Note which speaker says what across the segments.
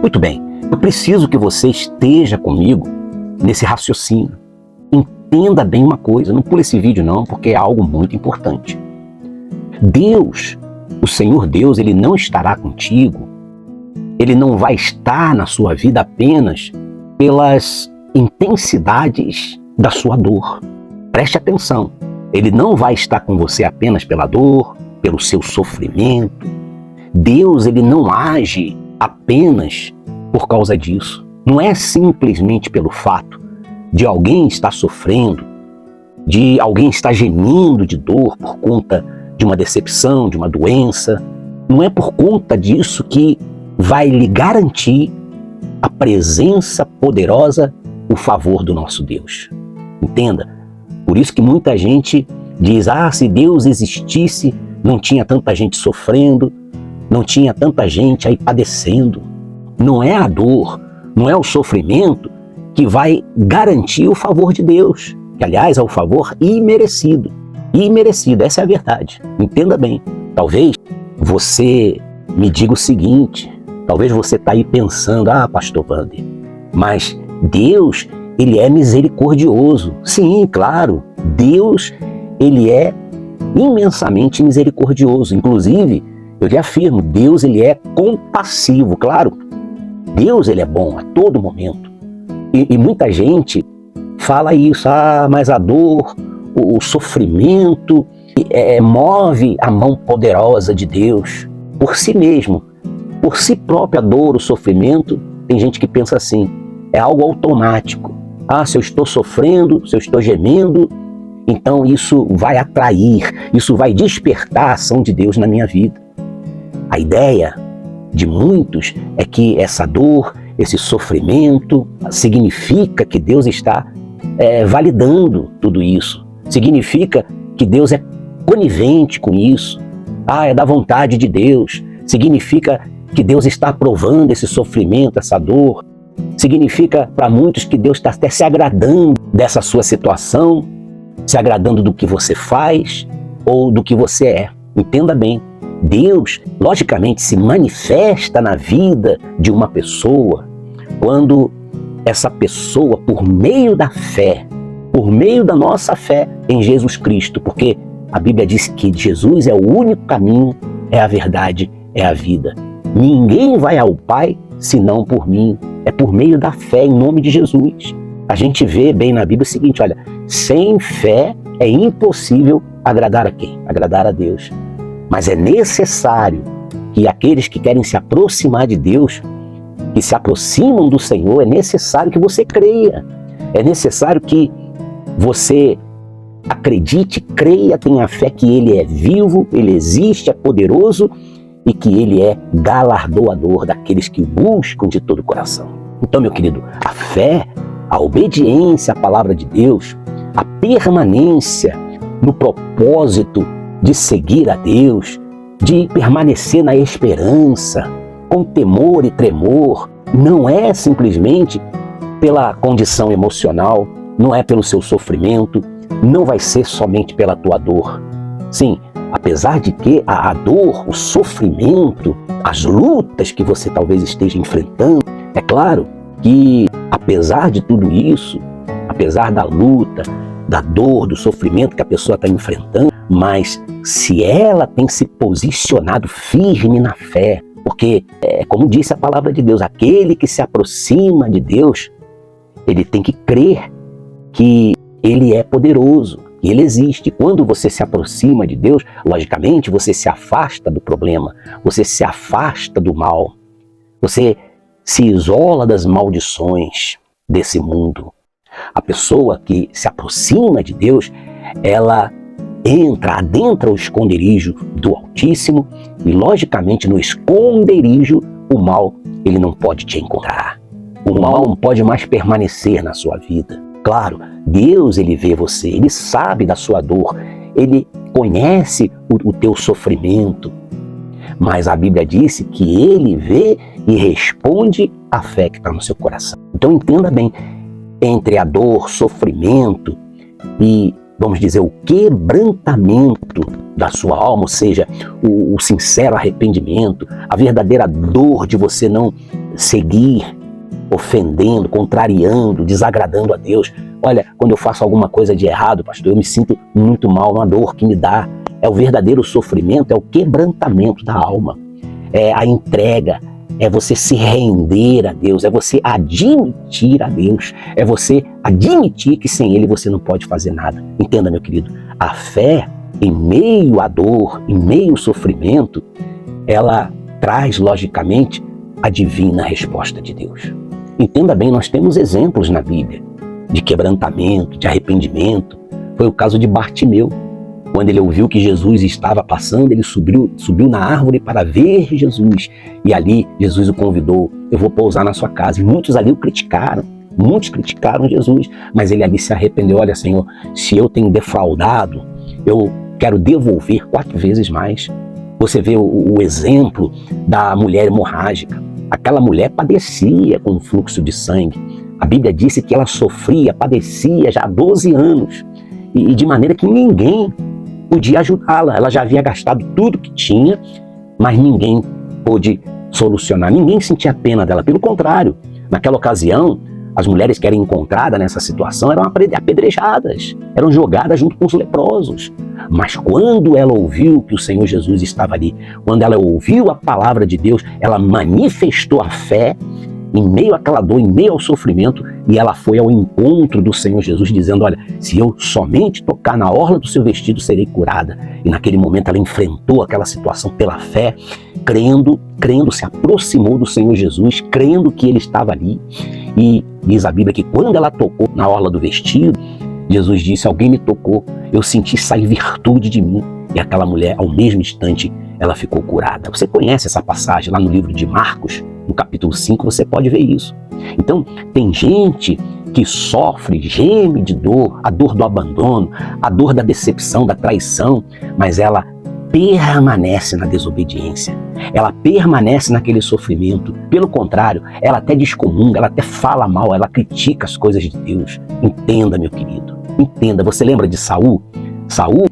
Speaker 1: Muito bem, eu preciso que você esteja comigo nesse raciocínio. Entenda bem uma coisa, não pule esse vídeo não, porque é algo muito importante. Deus, o Senhor Deus, Ele não estará contigo, Ele não vai estar na sua vida apenas pelas intensidades da sua dor. Preste atenção, Ele não vai estar com você apenas pela dor, pelo seu sofrimento. Deus, Ele não age apenas por causa disso. Não é simplesmente pelo fato de alguém estar sofrendo, de alguém estar gemindo de dor por conta de uma decepção, de uma doença. Não é por conta disso que vai lhe garantir a presença poderosa, o favor do nosso Deus. Entenda? Por isso que muita gente diz, se Deus existisse, não tinha tanta gente sofrendo, não tinha tanta gente aí padecendo. Não é a dor, não é o sofrimento que vai garantir o favor de Deus, que aliás é o favor imerecido. Imerecido, essa é a verdade. Entenda bem. Talvez você me diga o seguinte, talvez você está aí pensando, pastor Wander, mas Deus, Ele é misericordioso. Sim, claro, Deus, Ele é imensamente misericordioso. Inclusive, eu lhe afirmo, Deus, Ele é compassivo. Claro, Deus, Ele é bom a todo momento. E muita gente fala isso, mas a dor, o sofrimento move a mão poderosa de Deus por si mesmo, por si própria. A dor, o sofrimento, tem gente que pensa assim, é algo automático. Se eu estou sofrendo, se eu estou gemendo, então isso vai atrair, isso vai despertar a ação de Deus na minha vida. A ideia de muitos é que essa dor, esse sofrimento, significa que Deus está validando tudo isso. Significa que Deus é conivente com isso. É da vontade de Deus. Significa que Deus está aprovando esse sofrimento, essa dor. Significa para muitos que Deus está até se agradando dessa sua situação, se agradando do que você faz ou do que você é. Entenda bem. Deus, logicamente, se manifesta na vida de uma pessoa quando essa pessoa, por meio da fé, por meio da nossa fé em Jesus Cristo, porque a Bíblia diz que Jesus é o único caminho, é a verdade, é a vida. Ninguém vai ao Pai senão por mim. É por meio da fé em nome de Jesus. A gente vê bem na Bíblia o seguinte, olha, sem fé é impossível agradar a quem? Agradar a Deus. Mas é necessário que aqueles que querem se aproximar de Deus, que se aproximam do Senhor, é necessário que você creia. É necessário que você acredite, creia, tenha fé que Ele é vivo, Ele existe, é poderoso e que Ele é galardoador daqueles que o buscam de todo o coração. Então, meu querido, a fé, a obediência à palavra de Deus, a permanência no propósito de seguir a Deus, de permanecer na esperança, com temor e tremor, não é simplesmente pela condição emocional, não é pelo seu sofrimento, não vai ser somente pela tua dor. Sim, apesar de que a dor, o sofrimento, as lutas que você talvez esteja enfrentando, é claro que apesar de tudo isso, apesar da luta, da dor, do sofrimento que a pessoa está enfrentando, mas se ela tem se posicionado firme na fé, porque, como disse a palavra de Deus, aquele que se aproxima de Deus, ele tem que crer que Ele é poderoso, que Ele existe. Quando você se aproxima de Deus, logicamente você se afasta do problema, você se afasta do mal, você se isola das maldições desse mundo. A pessoa que se aproxima de Deus, ela adentra o esconderijo do Altíssimo e, logicamente, no esconderijo, o mal, ele não pode te encontrar. O mal não pode mais permanecer na sua vida. Claro, Deus, Ele vê você, Ele sabe da sua dor, Ele conhece o teu sofrimento, mas a Bíblia disse que Ele vê e responde à fé que está no seu coração. Então entenda bem, entre a dor, sofrimento e, vamos dizer, o quebrantamento da sua alma, ou seja, o sincero arrependimento, a verdadeira dor de você não seguir ofendendo, contrariando, desagradando a Deus. Olha, quando eu faço alguma coisa de errado, pastor, eu me sinto muito mal, uma dor que me dá. É o verdadeiro sofrimento, é o quebrantamento da alma, é a entrega, é você se render a Deus, é você admitir a Deus, é você admitir que sem Ele você não pode fazer nada. Entenda, meu querido, a fé, em meio à dor, em meio ao sofrimento, ela traz, logicamente, a divina resposta de Deus. Entenda bem, nós temos exemplos na Bíblia de quebrantamento, de arrependimento. Foi o caso de Bartimeu. Quando ele ouviu que Jesus estava passando, ele subiu na árvore para ver Jesus. E ali Jesus o convidou: eu vou pousar na sua casa. E muitos ali o criticaram. Muitos criticaram Jesus. Mas ele ali se arrependeu: olha, Senhor, se eu tenho defraudado, eu quero devolver 4 vezes mais. Você vê o exemplo da mulher hemorrágica. Aquela mulher padecia com um fluxo de sangue. A Bíblia disse que ela sofria, padecia já há 12 anos. E de maneira que ninguém podia ajudá-la. Ela já havia gastado tudo que tinha, mas ninguém pôde solucionar. Ninguém sentia pena dela. Pelo contrário, naquela ocasião, as mulheres que eram encontradas nessa situação eram apedrejadas, eram jogadas junto com os leprosos. Mas quando ela ouviu que o Senhor Jesus estava ali, quando ela ouviu a palavra de Deus, ela manifestou a fé em meio àquela dor, em meio ao sofrimento, e ela foi ao encontro do Senhor Jesus, dizendo: olha, se eu somente tocar na orla do seu vestido, serei curada. E naquele momento ela enfrentou aquela situação pela fé, crendo, se aproximou do Senhor Jesus, crendo que Ele estava ali. E diz a Bíblia que quando ela tocou na orla do vestido, Jesus disse: alguém me tocou, eu senti sair virtude de mim. E aquela mulher, ao mesmo instante, ela ficou curada. Você conhece essa passagem lá no livro de Marcos, no capítulo 5, você pode ver isso. Então, tem gente que sofre, geme de dor, a dor do abandono, a dor da decepção, da traição, mas ela permanece na desobediência, ela permanece naquele sofrimento. Pelo contrário, ela até descomunga, ela até fala mal, ela critica as coisas de Deus. Entenda, meu querido, entenda. Você lembra de Saul? Saul,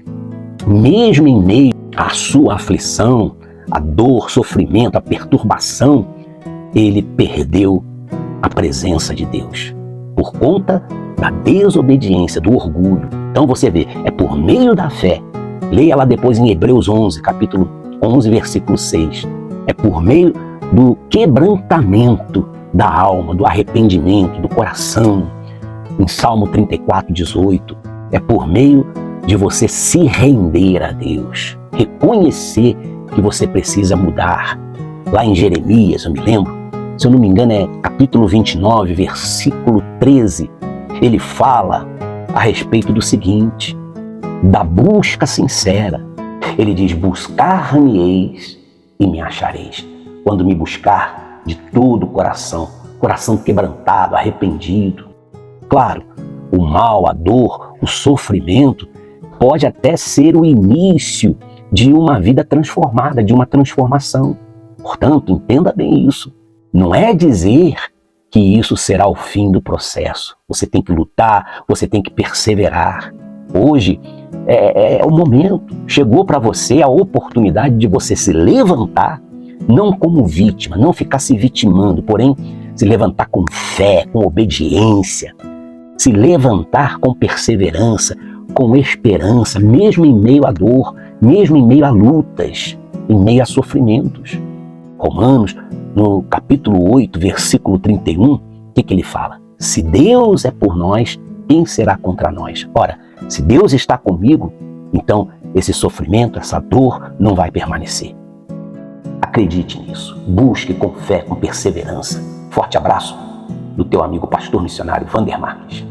Speaker 1: mesmo em meio à sua aflição, a dor, sofrimento, a perturbação, ele perdeu a presença de Deus por conta da desobediência, do orgulho. Então você vê, é por meio da fé. Leia lá depois em Hebreus 11, capítulo 11, versículo 6. É por meio do quebrantamento da alma, do arrependimento, do coração. Em Salmo 34, 18. É por meio de você se render a Deus, reconhecer que você precisa mudar. Lá em Jeremias, eu me lembro, se eu não me engano é capítulo 29, versículo 13, ele fala a respeito do seguinte: da busca sincera. Ele diz: buscar-me-eis e me achareis, quando me buscar de todo o coração, coração quebrantado, arrependido. Claro, o mal, a dor, o sofrimento pode até ser o início de uma vida transformada, de uma transformação. Portanto, entenda bem isso. Não é dizer que isso será o fim do processo. Você tem que lutar, você tem que perseverar. Hoje é o momento. Chegou para você a oportunidade de você se levantar, não como vítima, não ficar se vitimando, porém se levantar com fé, com obediência, se levantar com perseverança, com esperança, mesmo em meio à dor, mesmo em meio a lutas, em meio a sofrimentos. Romanos, no capítulo 8, versículo 31, o que ele fala? Se Deus é por nós, quem será contra nós? Ora, se Deus está comigo, então esse sofrimento, essa dor não vai permanecer. Acredite nisso. Busque com fé, com perseverança. Forte abraço do teu amigo pastor missionário Vander Marques.